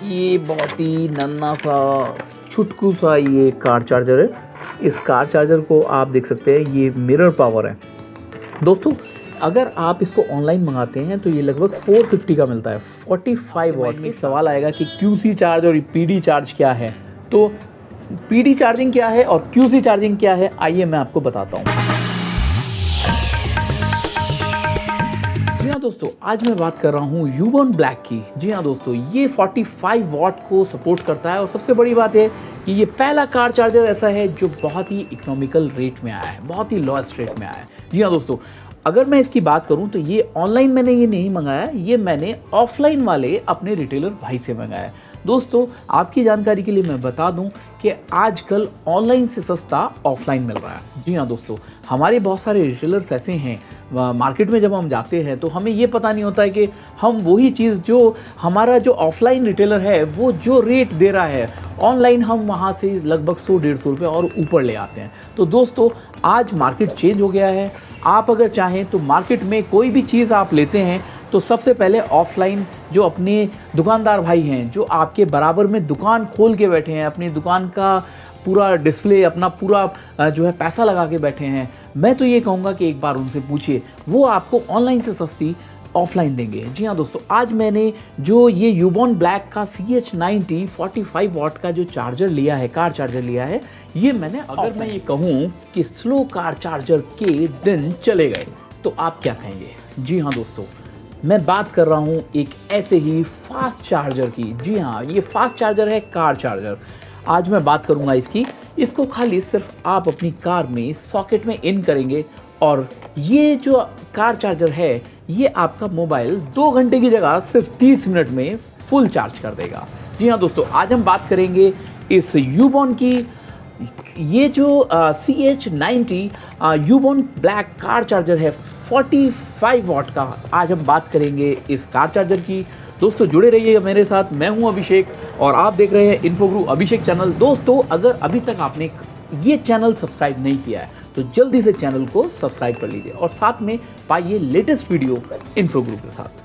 ये बहुत ही नन्हा सा छुटकू सा ये कार चार्जर है। इस कार चार्जर को आप देख सकते हैं, ये मिरर पावर है। दोस्तों अगर आप इसको ऑनलाइन मंगाते हैं तो ये लगभग 450 का मिलता है, 45 वॉट। में सवाल आएगा कि QC चार्ज और PD चार्ज क्या है। तो PD चार्जिंग क्या है और QC चार्जिंग क्या है, आइए मैं आपको बताता हूँ। जी हाँ दोस्तों, आज मैं बात कर रहा हूँ यूबॉन ब्लैक की। जी हाँ दोस्तों, ये 45 वॉट को सपोर्ट करता है और सबसे बड़ी बात है कि ये पहला कार चार्जर ऐसा है जो बहुत ही इकोनॉमिकल रेट में आया है, बहुत ही लोएस्ट रेट में आया है। जी हाँ दोस्तों, अगर मैं इसकी बात करूं तो ये ऑनलाइन मैंने ये नहीं मंगाया, ये मैंने ऑफलाइन वाले अपने रिटेलर भाई से मंगाया। दोस्तों आपकी जानकारी के लिए मैं बता दूं कि आजकल ऑनलाइन से सस्ता ऑफलाइन मिल रहा है। जी हाँ दोस्तों, हमारे बहुत सारे रिटेलर्स ऐसे हैं, मार्केट में जब हम जाते हैं तो हमें ये पता नहीं होता है कि हम वही चीज़ जो हमारा जो ऑफलाइन रिटेलर है वो जो रेट दे रहा है, ऑनलाइन हम वहाँ से लगभग 100-150 रुपये और ऊपर ले आते हैं। तो दोस्तों आज मार्केट चेंज हो गया है। आप अगर चाहें तो मार्केट में कोई भी चीज़ आप लेते हैं तो सबसे पहले ऑफलाइन जो अपने दुकानदार भाई हैं, जो आपके बराबर में दुकान खोल के बैठे हैं, अपनी दुकान का पूरा डिस्प्ले, अपना पूरा जो है पैसा लगा के बैठे हैं, मैं तो ये कहूँगा कि एक बार उनसे पूछिए, वो आपको ऑनलाइन से सस्ती ऑफलाइन देंगे। जी हाँ दोस्तों, आज मैंने जो ये यूबॉन ब्लैक का CH90 45 वॉट का जो चार्जर लिया है, कार चार्जर लिया है, ये मैंने, अगर मैं ये कहूँ कि स्लो कार चार्जर के दिन चले गए तो आप क्या कहेंगे? जी हाँ दोस्तों, मैं बात कर रहा हूँ एक ऐसे ही फास्ट चार्जर की। जी हाँ, ये फास्ट चार्जर है, कार चार्जर। आज मैं बात करूँगा इसको खाली सिर्फ आप अपनी कार में सॉकेट में इन करेंगे और ये जो कार चार्जर है ये आपका मोबाइल 2 घंटे की जगह सिर्फ 30 मिनट में फुल चार्ज कर देगा। जी हाँ दोस्तों, आज हम बात करेंगे इस यूबॉन की, ये जो CH90 यूबॉन ब्लैक कार चार्जर है 45 वॉट का। आज हम बात करेंगे इस कार चार्जर की। दोस्तों जुड़े रहिए मेरे साथ, मैं हूं अभिषेक और आप देख रहे हैं इन्फोगुरु अभिषेक चैनल। दोस्तों अगर अभी तक आपने ये चैनल सब्सक्राइब नहीं किया है तो जल्दी से चैनल को सब्सक्राइब कर लीजिए और साथ में पाइए लेटेस्ट वीडियो इन्फोगुरु के साथ।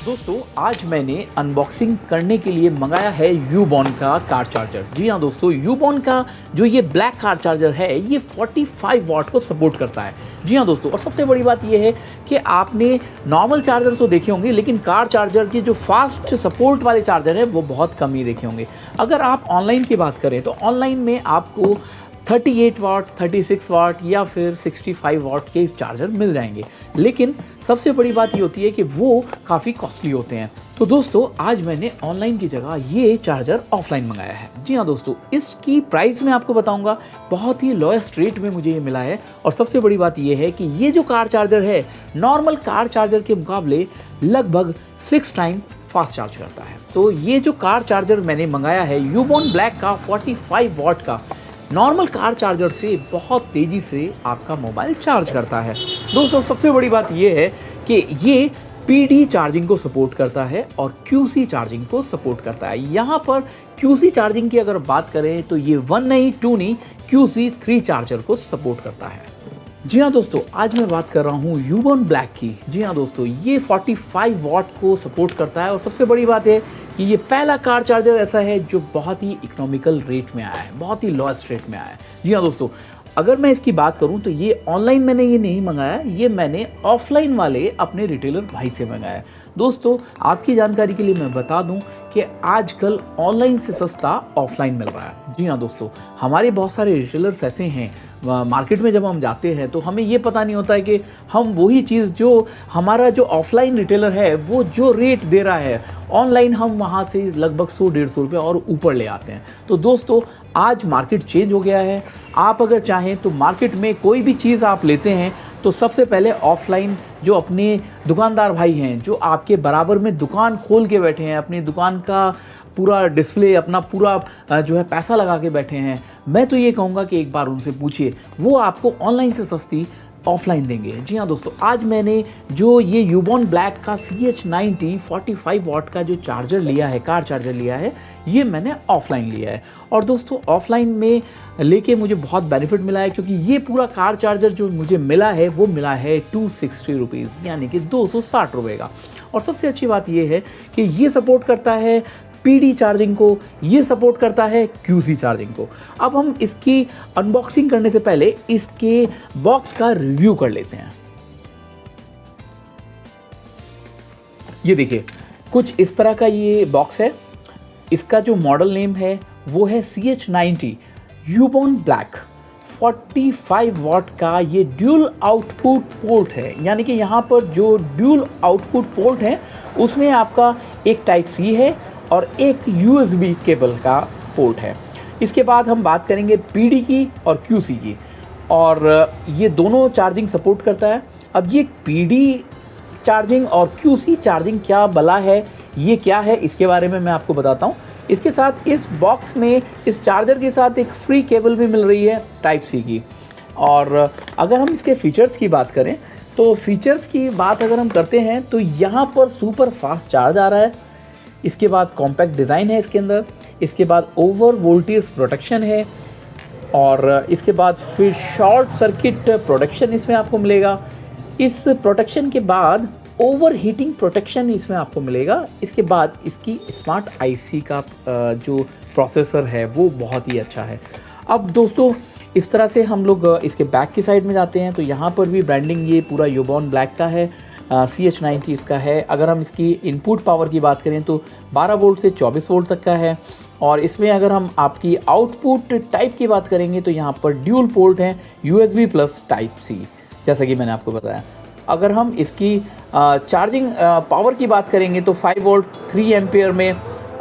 दोस्तों आज मैंने अनबॉक्सिंग करने के लिए मंगाया है यूबॉन का कार चार्जर। जी हाँ दोस्तों, यूबॉन का जो ये ब्लैक कार चार्जर है ये 45 वॉट को सपोर्ट करता है। जी हाँ दोस्तों, और सबसे बड़ी बात ये है कि आपने नॉर्मल चार्जर तो देखे होंगे लेकिन कार चार्जर की जो फास्ट सपोर्ट वाले चार्जर है वो बहुत कम ही देखे होंगे। अगर आप ऑनलाइन की बात करें तो ऑनलाइन में आपको 38 वाट, 36 वाट या फिर 65 वाट के चार्जर मिल जाएंगे, लेकिन सबसे बड़ी बात ये होती है कि वो काफ़ी कॉस्टली होते हैं। तो दोस्तों आज मैंने ऑनलाइन की जगह ये चार्जर ऑफलाइन मंगाया है। जी हाँ दोस्तों, इसकी प्राइस मैं आपको बताऊंगा, बहुत ही लोएस्ट रेट में मुझे ये मिला है। और सबसे बड़ी बात ये है कि ये जो कार चार्जर है नॉर्मल कार चार्जर के मुकाबले लगभग 6 टाइम फास्ट चार्ज करता है। तो ये जो कार चार्जर मैंने मंगाया है यूबॉन ब्लैक का 45 वॉट का, नॉर्मल कार चार्जर से बहुत तेज़ी से आपका मोबाइल चार्ज करता है। दोस्तों सबसे बड़ी बात यह है कि ये PD चार्जिंग को सपोर्ट करता है और QC चार्जिंग को सपोर्ट करता है। यहाँ पर QC चार्जिंग की अगर बात करें तो ये 1 नहीं 2 नहीं QC 3 चार्जर को सपोर्ट करता है। जी हाँ दोस्तों, आज मैं बात कर रहा हूँ यूबॉन ब्लैक की। जी हाँ दोस्तों, ये 45 वॉट को सपोर्ट करता है और सबसे बड़ी बात है कि ये पहला कार चार्जर ऐसा है जो बहुत ही इकोनॉमिकल रेट में आया है, बहुत ही लोएस्ट रेट में आया है। जी हाँ दोस्तों, अगर मैं इसकी बात करूं तो ये ऑनलाइन मैंने ये नहीं मंगाया, ये मैंने ऑफलाइन वाले अपने रिटेलर भाई से मंगाया। दोस्तों आपकी जानकारी के लिए मैं बता दूं कि आजकल ऑनलाइन से सस्ता ऑफलाइन मिल रहा है। जी हाँ दोस्तों, हमारे बहुत सारे रिटेलर्स ऐसे हैं, मार्केट में जब हम जाते हैं तो हमें ये पता नहीं होता है कि हम वही चीज़ जो हमारा जो ऑफलाइन रिटेलर है वो जो रेट दे रहा है, ऑनलाइन हम वहाँ से लगभग 100-150 रुपये और ऊपर ले आते हैं। तो दोस्तों आज मार्केट चेंज हो गया है। आप अगर चाहें तो मार्केट में कोई भी चीज़ आप लेते हैं तो सबसे पहले ऑफलाइन जो अपने दुकानदार भाई हैं, जो आपके बराबर में दुकान खोल के बैठे हैं, अपनी दुकान का पूरा डिस्प्ले, अपना पूरा जो है पैसा लगा के बैठे हैं, मैं तो ये कहूँगा कि एक बार उनसे पूछिए, वो आपको ऑनलाइन से सस्ती ऑफलाइन देंगे। जी हाँ दोस्तों, आज मैंने जो ये यूबॉन ब्लैक का CH90 45 वाट का जो चार्जर लिया है, कार चार्जर लिया है, ये मैंने ऑफलाइन लिया है। और दोस्तों ऑफलाइन में लेके मुझे बहुत बेनिफिट मिला है, क्योंकि ये पूरा कार चार्जर जो मुझे मिला है वो मिला है 260 रुपीज़, यानी कि 260 रुपये का। और सबसे अच्छी बात ये है कि ये सपोर्ट करता है PD चार्जिंग को, ये सपोर्ट करता है QC चार्जिंग को। अब हम इसकी अनबॉक्सिंग करने से पहले इसके बॉक्स का रिव्यू कर लेते हैं। ये देखिए, कुछ इस तरह का ये बॉक्स है। इसका जो मॉडल नेम है वो है CH90 यूबॉन ब्लैक 45 वाट का। ये ड्यूल आउटपुट पोर्ट है, यानी कि यहाँ पर जो ड्यूल आउटपुट पोर्ट है उसमें आपका एक टाइप C है और एक USB केबल का पोर्ट है। इसके बाद हम बात करेंगे PD की और QC की, और ये दोनों चार्जिंग सपोर्ट करता है। अब ये PD चार्जिंग और QC चार्जिंग क्या भला है, ये क्या है, इसके बारे में मैं आपको बताता हूँ। इसके साथ इस बॉक्स में इस चार्जर के साथ एक फ्री केबल भी मिल रही है टाइप C की। और अगर हम इसके फीचर्स की बात करें तो फीचर्स की बात अगर हम करते हैं तो यहाँ पर सुपर फास्ट चार्ज आ रहा है। इसके बाद कॉम्पैक्ट डिज़ाइन है इसके अंदर। इसके बाद ओवर वोल्टेज प्रोटेक्शन है, और इसके बाद फिर शॉर्ट सर्किट प्रोटेक्शन इसमें आपको मिलेगा। इस प्रोटेक्शन के बाद ओवर हीटिंग प्रोटेक्शन इसमें आपको मिलेगा। इसके बाद इसकी स्मार्ट IC का जो प्रोसेसर है वो बहुत ही अच्छा है। अब दोस्तों इस तरह से हम लोग इसके बैक की साइड में जाते हैं तो यहाँ पर भी ब्रांडिंग ये पूरा यूबॉन ब्लैक का है, CH90 इसका है। अगर हम इसकी इनपुट पावर की बात करें तो 12 वोल्ट से 24 वोल्ट तक का है। और इसमें अगर हम आपकी आउटपुट टाइप की बात करेंगे तो यहाँ पर ड्यूल पोर्ट हैं, USB प्लस टाइप C, जैसा कि मैंने आपको बताया। अगर हम इसकी चार्जिंग पावर की बात करेंगे तो 5 वोल्ट 3 एम्पियर में,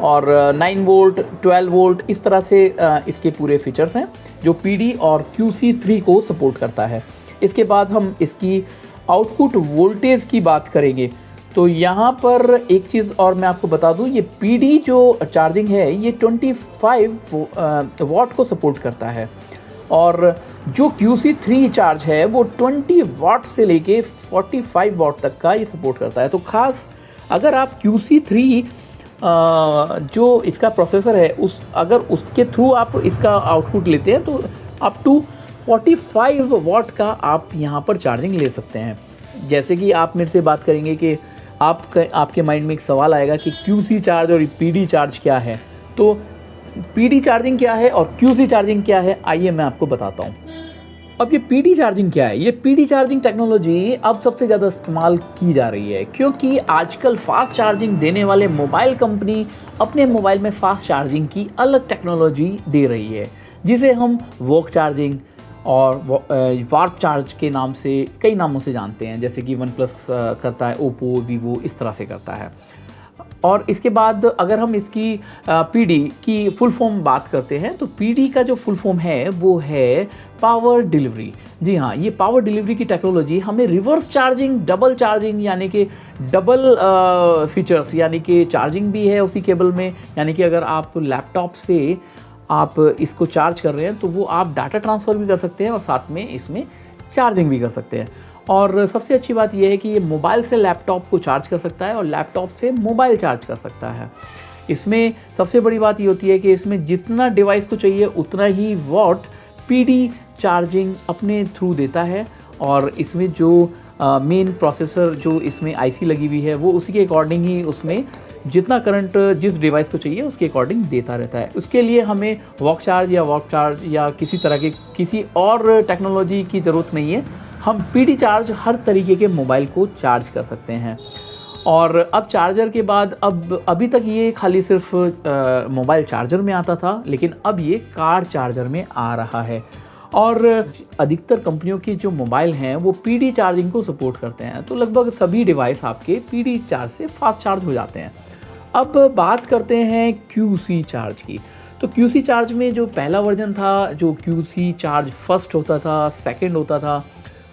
और 9 वोल्ट 12 वोल्ट, इस तरह से इसके पूरे फीचर्स हैं जो PD और QC3 को सपोर्ट करता है। इसके बाद हम इसकी आउटपुट वोल्टेज की बात करेंगे तो यहाँ पर एक चीज़ और मैं आपको बता दूँ, ये PD जो चार्जिंग है ये 25 वाट को सपोर्ट करता है, और जो QC3 चार्ज है वो 20 वाट से लेके 45 वाट तक का ये सपोर्ट करता है। तो ख़ास अगर आप QC3 जो इसका प्रोसेसर है अगर उसके थ्रू आप इसका आउटपुट लेते हैं तो अप टू 45 वाट का आप यहाँ पर चार्जिंग ले सकते हैं। जैसे कि आप मेरे से बात करेंगे कि आपके माइंड में एक सवाल आएगा कि QC चार्ज और PD चार्ज क्या है, तो PD चार्जिंग क्या है और QC चार्जिंग क्या है, आइए मैं आपको बताता हूँ। अब ये PD चार्जिंग क्या है? ये PD चार्जिंग टेक्नोलॉजी अब सबसे ज़्यादा इस्तेमाल की जा रही है, क्योंकि आजकल फास्ट चार्जिंग देने वाले मोबाइल कंपनी अपने मोबाइल में फास्ट चार्जिंग की अलग टेक्नोलॉजी दे रही है, जिसे हम वॉक चार्जिंग और वार्प चार्ज के नाम से कई नामों से जानते हैं। जैसे कि OnePlus करता है, ओप्पो, वीवो इस तरह से करता है। और इसके बाद अगर हम इसकी PD की फुल फॉर्म बात करते हैं तो PD का जो फुल फॉर्म है वो है पावर डिलीवरी। जी हाँ, ये पावर डिलीवरी की टेक्नोलॉजी हमें रिवर्स चार्जिंग, डबल चार्जिंग, यानी कि डबल फीचर्स, यानी कि चार्जिंग भी है उसी केबल में, यानी कि अगर आप लैपटॉप से आप इसको चार्ज कर रहे हैं तो वो आप डाटा ट्रांसफ़र भी कर सकते हैं और साथ में इसमें चार्जिंग भी कर सकते हैं। और सबसे अच्छी बात यह है कि ये मोबाइल से लैपटॉप को चार्ज कर सकता है और लैपटॉप से मोबाइल चार्ज कर सकता है। इसमें सबसे बड़ी बात ये होती है कि इसमें जितना डिवाइस को चाहिए उतना ही वॉट PD चार्जिंग अपने थ्रू देता है, और इसमें जो मेन प्रोसेसर जो इसमें IC लगी हुई है वो उसी के अकॉर्डिंग ही उसमें जितना करंट जिस डिवाइस को चाहिए उसके अकॉर्डिंग देता रहता है। उसके लिए हमें वॉक चार्ज या वार्प चार्ज या किसी तरह के किसी और टेक्नोलॉजी की ज़रूरत नहीं है। हम PD चार्ज हर तरीके के मोबाइल को चार्ज कर सकते हैं। और अब चार्जर के बाद अभी तक ये खाली सिर्फ मोबाइल चार्जर में आता था, लेकिन अब ये कार चार्जर में आ रहा है। और अधिकतर कंपनियों की जो मोबाइल हैं वो PD चार्जिंग को सपोर्ट करते हैं, तो लगभग सभी डिवाइस आपके PD चार्ज से फास्ट चार्ज हो जाते हैं। अब बात करते हैं QC चार्ज की। तो QC चार्ज में जो पहला वर्जन था, जो QC चार्ज फर्स्ट होता था, सेकंड होता था।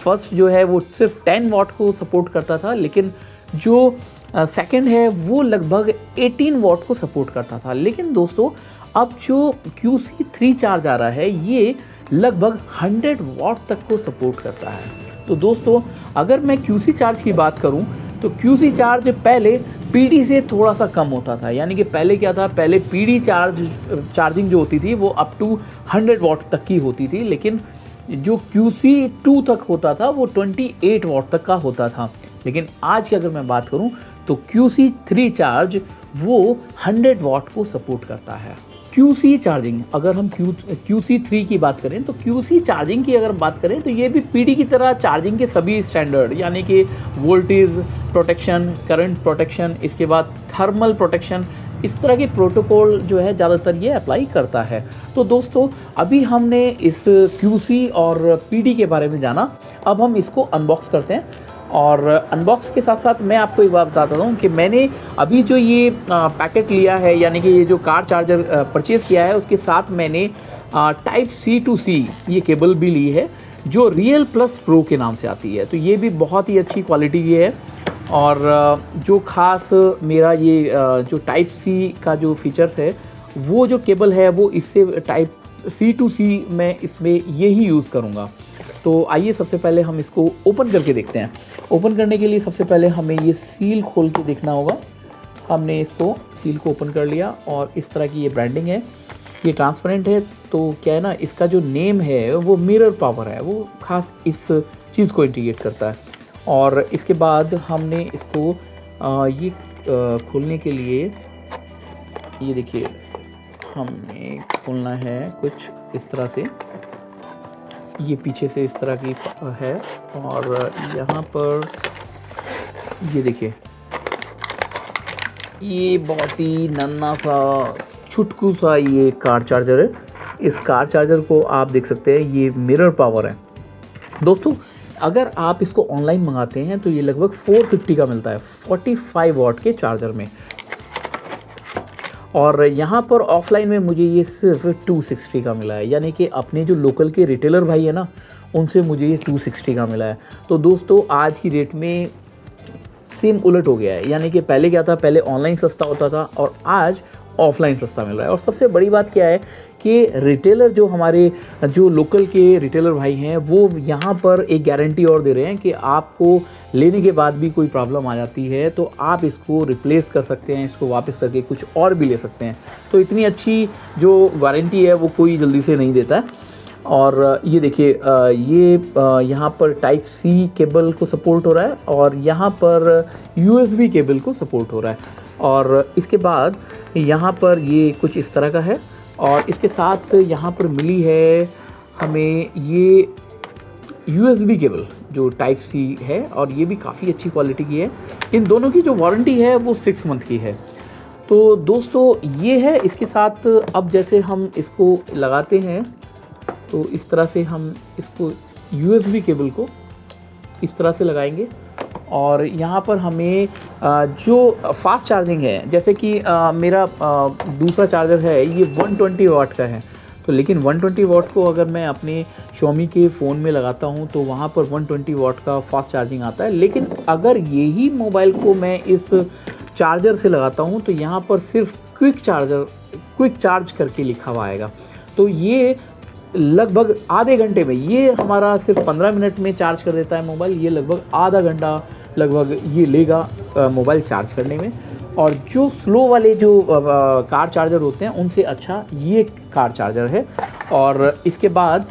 फर्स्ट जो है वो सिर्फ 10 वाट को सपोर्ट करता था, लेकिन जो सेकंड है वो लगभग 18 वाट को सपोर्ट करता था। लेकिन दोस्तों अब जो QC3 चार्ज आ रहा है ये लगभग 100 वाट तक को सपोर्ट करता है। तो दोस्तों अगर मैं QC चार्ज की बात करूं तो QC चार्ज पहले PD से थोड़ा सा कम होता था, यानी कि पहले क्या था, पहले PD चार्जिंग जो होती थी वो अप टू 100 वॉट तक की होती थी, लेकिन जो QC2 तक होता था वो 28 वॉट तक का होता था। लेकिन आज की अगर मैं बात करूं तो QC3 चार्ज वो 100 वॉट को सपोर्ट करता है। QC चार्जिंग, अगर हम QC3 की बात करें तो QC चार्जिंग की अगर बात करें तो ये भी PD की तरह चार्जिंग के सभी स्टैंडर्ड, यानी कि वोल्टेज प्रोटेक्शन, करंट प्रोटेक्शन, इसके बाद थर्मल प्रोटेक्शन, इस तरह के प्रोटोकॉल जो है ज़्यादातर ये अप्लाई करता है। तो दोस्तों अभी हमने इस QC और PD के बारे में जाना, अब हम इसको अनबॉक्स करते हैं। और अनबॉक्स के साथ साथ मैं आपको एक बात बताता हूँ कि मैंने अभी जो ये पैकेट लिया है, यानी कि ये जो कार चार्जर परचेज़ किया है, उसके साथ मैंने टाइप C to C ये केबल भी ली है जो रियल प्लस प्रो के नाम से आती है। तो ये भी बहुत ही अच्छी क्वालिटी की है। और जो ख़ास मेरा ये जो टाइप C का जो फीचर्स है, वो जो केबल है वो इससे टाइप C to C मैं इसमें यही यूज़ करूँगा। तो आइए सबसे पहले हम इसको ओपन करके देखते हैं। ओपन करने के लिए सबसे पहले हमें ये सील खोल के देखना होगा। हमने इसको सील को ओपन कर लिया और इस तरह की ये ब्रांडिंग है, ये ट्रांसपेरेंट है। तो क्या है ना, इसका जो नेम है वो मिरर पावर है, वो ख़ास इस चीज़ को इंडिकेट करता है। और इसके बाद हमने इसको ये खोलने के लिए, ये देखिए हमने खोलना है कुछ इस तरह से, ये पीछे से इस तरह की है। और यहाँ पर ये देखिए, ये बहुत ही नन्हा सा छुटकू सा ये कार चार्जर है। इस कार चार्जर को आप देख सकते हैं, ये मिरर पावर है। दोस्तों अगर आप इसको ऑनलाइन मंगाते हैं तो ये लगभग 450 का मिलता है 45 वॉट के चार्जर में। और यहाँ पर ऑफलाइन में मुझे ये सिर्फ 260 का मिला है, यानी कि अपने जो लोकल के रिटेलर भाई है ना, उनसे मुझे ये 260 का मिला है। तो दोस्तों आज की डेट में सेम उलट हो गया है, यानी कि पहले क्या था, पहले ऑनलाइन सस्ता होता था और आज ऑफलाइन सस्ता मिल रहा है। और सबसे बड़ी बात क्या है कि रिटेलर जो हमारे जो लोकल के रिटेलर भाई हैं, वो यहाँ पर एक गारंटी और दे रहे हैं कि आपको लेने के बाद भी कोई प्रॉब्लम आ जाती है तो आप इसको रिप्लेस कर सकते हैं, इसको वापस करके कुछ और भी ले सकते हैं। तो इतनी अच्छी जो वारंटी है वो कोई जल्दी से नहीं देता है। और ये देखिए, ये यहाँ पर टाइप C केबल को सपोर्ट हो रहा है और यहाँ पर USB केबल को सपोर्ट हो रहा है। और इसके बाद यहाँ पर ये कुछ इस तरह का है और इसके साथ यहाँ पर मिली है हमें ये USB केबल जो टाइप C है, और ये भी काफ़ी अच्छी क्वालिटी की है। इन दोनों की जो वारंटी है वो 6 मंथ की है। तो दोस्तों ये है इसके साथ। अब जैसे हम इसको लगाते हैं तो इस तरह से हम इसको USB केबल को इस तरह से लगाएंगे और यहाँ पर हमें जो फास्ट चार्जिंग है, जैसे कि मेरा दूसरा चार्जर है ये 120 वाट का है, तो लेकिन 120 वाट को अगर मैं अपने Xiaomi के फ़ोन में लगाता हूँ तो वहाँ पर 120 वाट का फास्ट चार्जिंग आता है। लेकिन अगर यही मोबाइल को मैं इस चार्जर से लगाता हूँ तो यहाँ पर सिर्फ क्विक चार्ज करके लिखा हुआ आएगा। तो ये लगभग आधे घंटे में, ये हमारा सिर्फ 15 मिनट में चार्ज कर देता है मोबाइल, ये लगभग आधा घंटा लगभग ये लेगा मोबाइल चार्ज करने में। और जो स्लो वाले जो कार चार्जर होते हैं उनसे अच्छा ये कार चार्जर है। और इसके बाद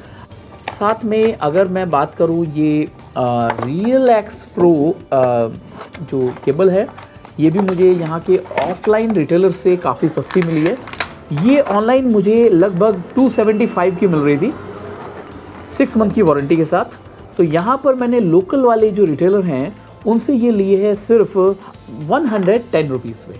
साथ में अगर मैं बात करूँ, ये रियल एक्स प्रो जो केबल है, ये भी मुझे यहाँ के ऑफलाइन रिटेलर से काफ़ी सस्ती मिली है। ये ऑनलाइन मुझे लगभग 275 की मिल रही थी 6 मंथ की वारंटी के साथ। तो यहाँ पर मैंने लोकल वाले जो रिटेलर हैं उनसे ये लिए है सिर्फ 110 रुपीज़ में।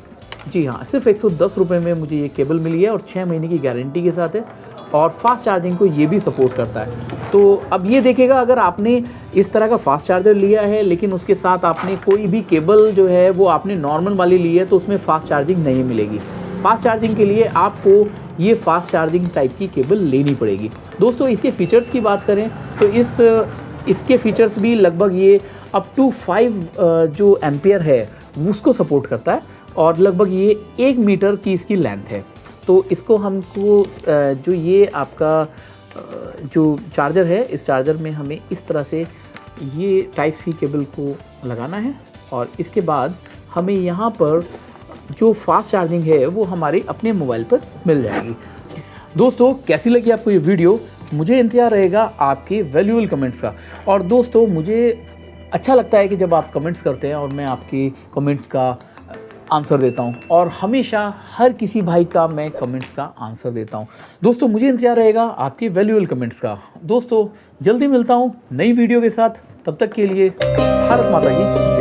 जी हाँ, सिर्फ 110 रुपये में मुझे ये केबल मिली है और 6 महीने की गारंटी के साथ है और फास्ट चार्जिंग को ये भी सपोर्ट करता है। तो अब ये देखिएगा, अगर आपने इस तरह का फास्ट चार्जर लिया है लेकिन उसके साथ आपने कोई भी केबल जो है वो आपने नॉर्मल वाली ली है तो उसमें फ़ास्ट चार्जिंग नहीं मिलेगी। फास्ट चार्जिंग के लिए आपको ये फास्ट चार्जिंग टाइप की केबल लेनी पड़ेगी। दोस्तों इसके फीचर्स की बात करें तो इसके फीचर्स भी लगभग ये अप टू 5 जो एम्पियर है उसको सपोर्ट करता है और लगभग ये 1 मीटर की इसकी लेंथ है। तो इसको हमको जो ये आपका जो चार्जर है, इस चार्जर में हमें इस तरह से ये टाइप सी केबल को लगाना है और इसके बाद हमें यहाँ पर जो फास्ट चार्जिंग है वो हमारे अपने मोबाइल पर मिल जाएगी। दोस्तों कैसी लगी आपको ये वीडियो, मुझे इंतजार रहेगा आपके वैल्यूएबल कमेंट्स का। और दोस्तों मुझे अच्छा लगता है कि जब आप कमेंट्स करते हैं और मैं आपके कमेंट्स का आंसर देता हूं, और हमेशा हर किसी भाई का मैं कमेंट्स का आंसर देता हूं। दोस्तों मुझे इंतजार रहेगा आपके वैल्यूएबल कमेंट्स का। दोस्तों जल्दी मिलता हूं नई वीडियो के साथ, तब तक के लिए भारत माता की जय।